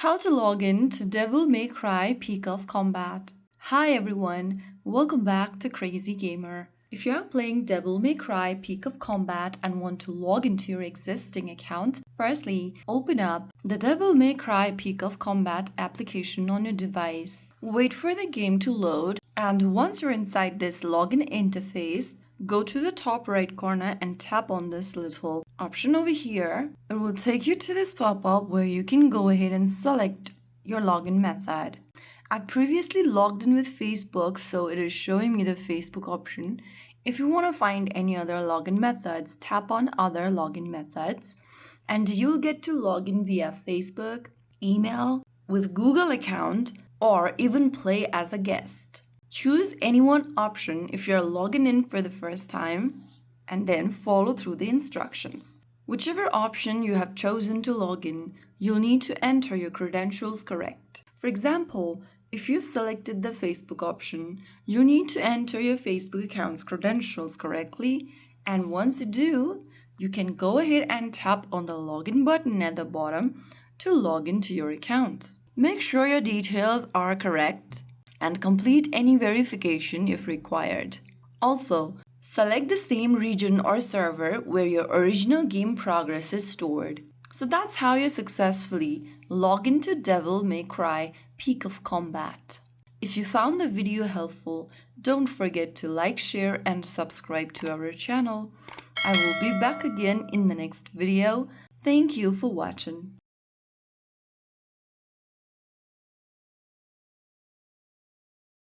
How to log in to Devil May Cry Peak of Combat. Hi everyone, welcome back to Crazy Gamer. If you are playing Devil May Cry Peak of Combat and want to log into your existing account, firstly, open up the Devil May Cry Peak of Combat application on your device. Wait for the game to load, and once you're inside this login interface, go to the top right corner and tap on this little option over here. It will take you to this pop-up where you can go ahead and select your login method. I previously logged in with Facebook, so it is showing me the Facebook option. If you want to find any other login methods, tap on other login methods and you'll get to log in via Facebook, email, with Google account, or even play as a guest. Choose any one option if you're logging in for the first time and then follow through the instructions. Whichever option you have chosen to log in, you'll need to enter your credentials correct. For example, if you've selected the Facebook option, you need to enter your Facebook account's credentials correctly, and once you do, you can go ahead and tap on the login button at the bottom to log into your account. Make sure your details are correct and complete any verification if required. Also, select the same region or server where your original game progress is stored. So that's how you successfully log into Devil May Cry Peak of Combat. If you found the video helpful, don't forget to like, share, and subscribe to our channel. I will be back again in the next video. Thank you for watching.